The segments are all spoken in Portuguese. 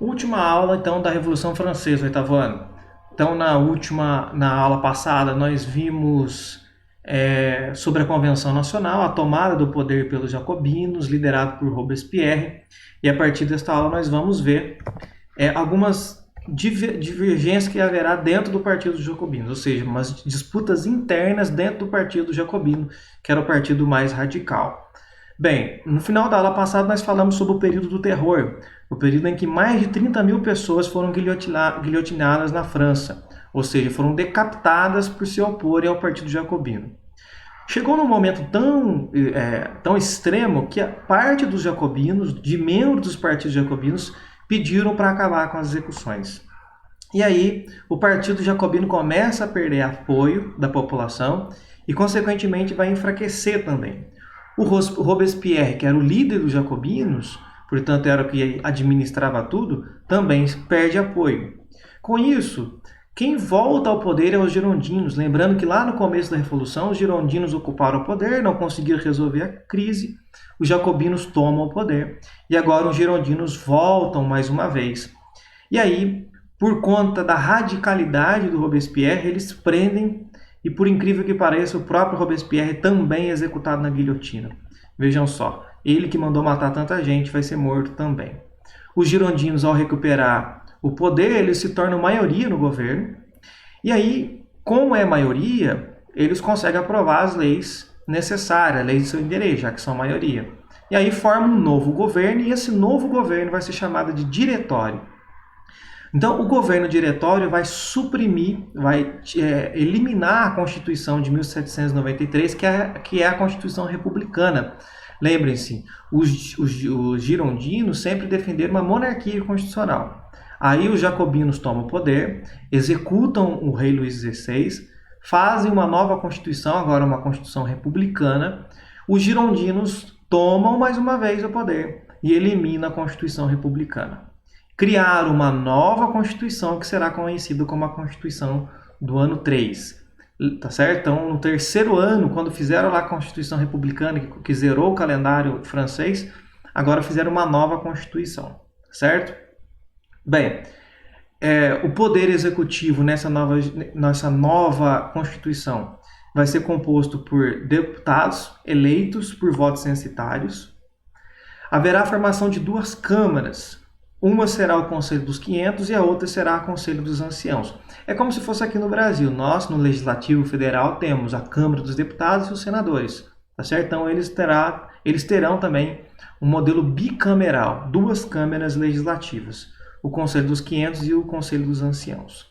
Última aula, então, da Revolução Francesa, oitavo ano. Então, na aula passada, nós vimos sobre a Convenção Nacional, a tomada do poder pelos jacobinos, liderado por Robespierre. E a partir desta aula, nós vamos ver algumas divergências que haverá dentro do Partido dos Jacobinos, ou seja, umas disputas internas dentro do Partido Jacobino, que era o partido mais radical. Bem, no final da aula passada nós falamos sobre o período do terror, o período em que mais de 30 mil pessoas foram guilhotinadas na França, ou seja, foram decapitadas por se oporem ao Partido Jacobino. Chegou num momento tão extremo que a parte dos jacobinos, de membros dos partidos jacobinos, pediram para acabar com as execuções. E aí o Partido Jacobino começa a perder apoio da população e, consequentemente, vai enfraquecer também. O Robespierre, que era o líder dos jacobinos, portanto era o que administrava tudo, também perde apoio. Com isso, quem volta ao poder é os girondinos, lembrando que lá no começo da Revolução os girondinos ocuparam o poder, não conseguiram resolver a crise, os jacobinos tomam o poder e agora os girondinos voltam mais uma vez. E aí, por conta da radicalidade do Robespierre, eles prendem e, por incrível que pareça, o próprio Robespierre também é executado na guilhotina. Vejam só, ele que mandou matar tanta gente vai ser morto também. Os girondinos, ao recuperar o poder, eles se tornam maioria no governo. E aí, como é maioria, eles conseguem aprovar as leis necessárias, leis de seu interesse, já que são maioria. E aí formam um novo governo, e esse novo governo vai ser chamado de diretório. Então, o governo diretório vai suprimir, vai eliminar a Constituição de 1793, que é a Constituição republicana. Lembrem-se, os girondinos sempre defenderam uma monarquia constitucional. Aí os jacobinos tomam o poder, executam o rei Luís XVI, fazem uma nova Constituição, agora uma Constituição republicana. Os girondinos tomam mais uma vez o poder e eliminam a Constituição republicana. Criaram uma nova Constituição que será conhecida como a Constituição do ano 3. Tá certo? Então, no terceiro ano, quando fizeram lá a Constituição Republicana, que zerou o calendário francês, agora fizeram uma nova Constituição. Certo? Bem, o poder executivo nessa nova Constituição vai ser composto por deputados eleitos por votos censitários. Haverá a formação de duas câmaras. Uma será o Conselho dos 500 e a outra será o Conselho dos Anciãos. É como se fosse aqui no Brasil. Nós, no Legislativo Federal, temos a Câmara dos Deputados e os senadores. Tá certo? Então, eles terão também um modelo bicameral, duas câmaras legislativas. O Conselho dos 500 e o Conselho dos Anciãos.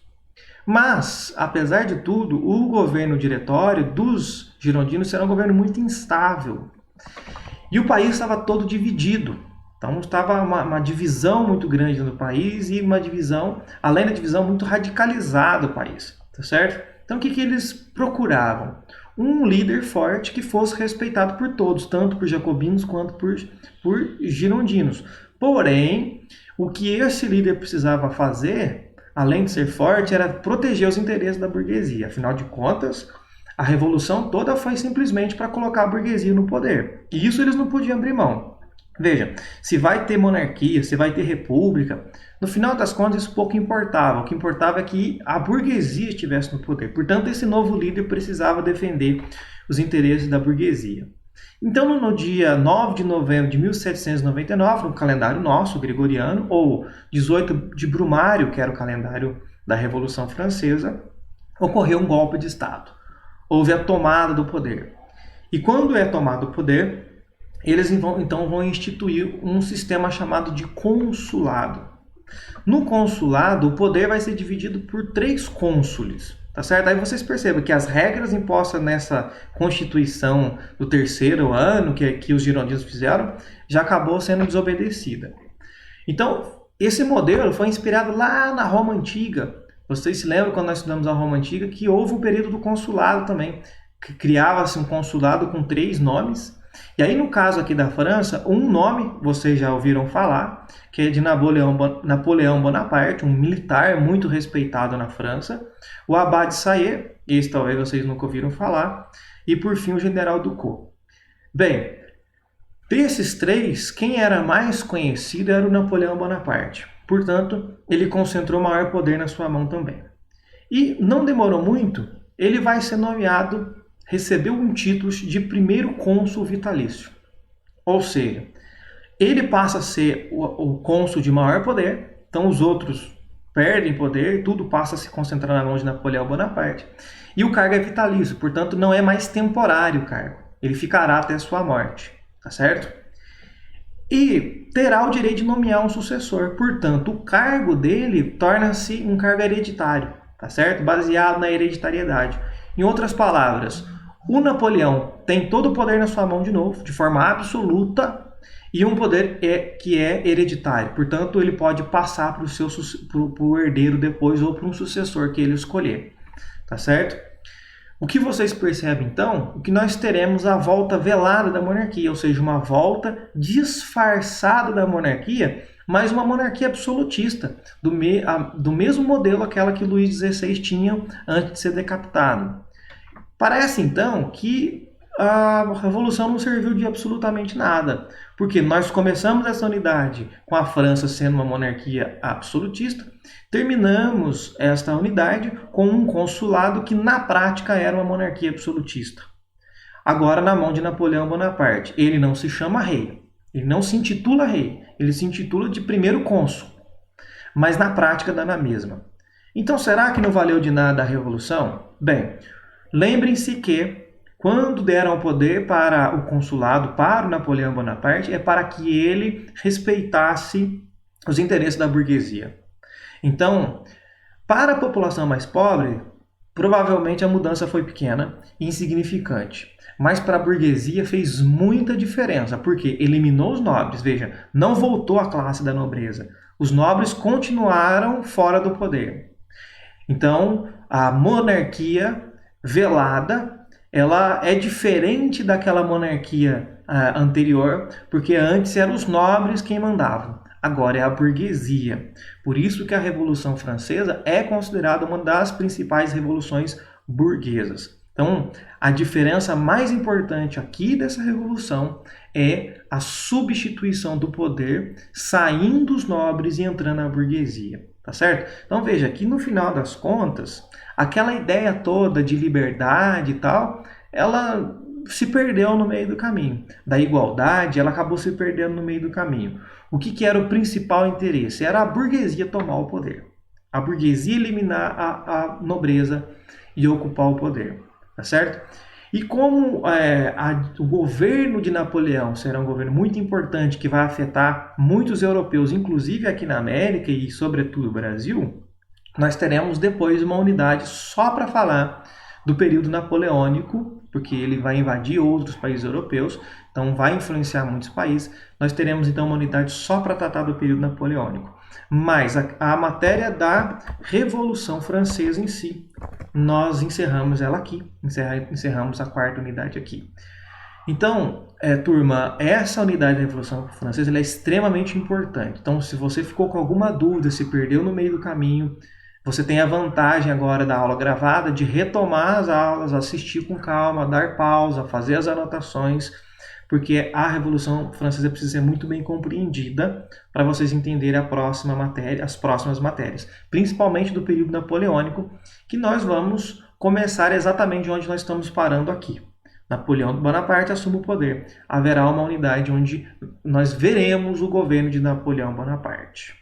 Mas, apesar de tudo, o governo diretório dos girondinos será um governo muito instável. E o país estava todo dividido. Então estava uma divisão muito grande no país e uma divisão, além da divisão, muito radicalizada o país, tá certo? Então o que eles procuravam? Um líder forte que fosse respeitado por todos, tanto por jacobinos quanto por girondinos. Porém, o que esse líder precisava fazer, além de ser forte, era proteger os interesses da burguesia. Afinal de contas, a revolução toda foi simplesmente para colocar a burguesia no poder. E isso eles não podiam abrir mão. Veja, se vai ter monarquia, se vai ter república, no final das contas isso pouco importava. O que importava é que a burguesia estivesse no poder. Portanto, esse novo líder precisava defender os interesses da burguesia. Então, no dia 9 de novembro de 1799, no calendário nosso, gregoriano, ou 18 de Brumário, que era o calendário da Revolução Francesa, ocorreu um golpe de Estado. Houve a tomada do poder. E quando é tomado o poder, eles então vão instituir um sistema chamado de consulado. No consulado, o poder vai ser dividido por 3 cônsules, tá certo? Aí vocês percebem que as regras impostas nessa Constituição do terceiro ano, que os girondinos fizeram, já acabou sendo desobedecida. Então, esse modelo foi inspirado lá na Roma Antiga. Vocês se lembram quando nós estudamos a Roma Antiga que houve um período do consulado também, que criava-se um consulado com 3 nomes. E aí, no caso aqui da França, um nome, vocês já ouviram falar, que é de Napoleão Bonaparte, um militar muito respeitado na França, o Abade Sayer, esse talvez vocês nunca ouviram falar, e por fim o General Ducrot. Bem, desses 3, quem era mais conhecido era o Napoleão Bonaparte. Portanto, ele concentrou maior poder na sua mão também. E não demorou muito, ele vai ser nomeado, recebeu um título de primeiro cônsul vitalício. Ou seja, ele passa a ser o cônsul de maior poder, então os outros perdem poder, tudo passa a se concentrar na mão de Napoleão Bonaparte. E o cargo é vitalício, portanto não é mais temporário o cargo. Ele ficará até a sua morte, tá certo? E terá o direito de nomear um sucessor, portanto o cargo dele torna-se um cargo hereditário, tá certo? Baseado na hereditariedade. Em outras palavras, o Napoleão tem todo o poder na sua mão de novo, de forma absoluta, e um poder que é hereditário. Portanto, ele pode passar para o herdeiro depois ou para um sucessor que ele escolher. Tá certo? O que vocês percebem, então? O que nós teremos a volta velada da monarquia, ou seja, uma volta disfarçada da monarquia, mas uma monarquia absolutista, do mesmo modelo aquela que Luís XVI tinha antes de ser decapitado. Parece, então, que a Revolução não serviu de absolutamente nada, porque nós começamos essa unidade com a França sendo uma monarquia absolutista, terminamos esta unidade com um consulado que na prática era uma monarquia absolutista. Agora na mão de Napoleão Bonaparte, ele não se chama rei, ele não se intitula rei, ele se intitula de primeiro cônsul, mas na prática dá na mesma. Então será que não valeu de nada a Revolução? Bem, lembrem-se que quando deram o poder para o consulado, para o Napoleão Bonaparte, é para que ele respeitasse os interesses da burguesia. Então, para a população mais pobre, provavelmente a mudança foi pequena e insignificante. Mas para a burguesia fez muita diferença, porque eliminou os nobres. Veja, não voltou a classe da nobreza. Os nobres continuaram fora do poder. Então, a monarquia velada, ela é diferente daquela monarquia anterior, porque antes eram os nobres quem mandavam, agora é a burguesia. Por isso que a Revolução Francesa é considerada uma das principais revoluções burguesas. Então, a diferença mais importante aqui dessa revolução é a substituição do poder, saindo os nobres e entrando na burguesia. Tá certo? Então veja que no final das contas, aquela ideia toda de liberdade e tal, ela se perdeu no meio do caminho. Da igualdade, ela acabou se perdendo no meio do caminho. O que era o principal interesse? Era a burguesia tomar o poder. A burguesia eliminar a nobreza e ocupar o poder. Tá certo? E como o governo de Napoleão será um governo muito importante que vai afetar muitos europeus, inclusive aqui na América e sobretudo o Brasil, nós teremos depois uma unidade só para falar do período napoleônico, porque ele vai invadir outros países europeus, então vai influenciar muitos países. Nós teremos então uma unidade só para tratar do período napoleônico. Mas a matéria da Revolução Francesa em si, nós encerramos ela aqui, encerramos a quarta unidade aqui. Então, turma, essa unidade da Revolução Francesa ela é extremamente importante. Então, se você ficou com alguma dúvida, se perdeu no meio do caminho, você tem a vantagem agora da aula gravada de retomar as aulas, assistir com calma, dar pausa, fazer as anotações, porque a Revolução Francesa precisa ser muito bem compreendida para vocês entenderem as próximas matérias, principalmente do período napoleônico, que nós vamos começar exatamente onde nós estamos parando aqui. Napoleão Bonaparte assume o poder. Haverá uma unidade onde nós veremos o governo de Napoleão Bonaparte.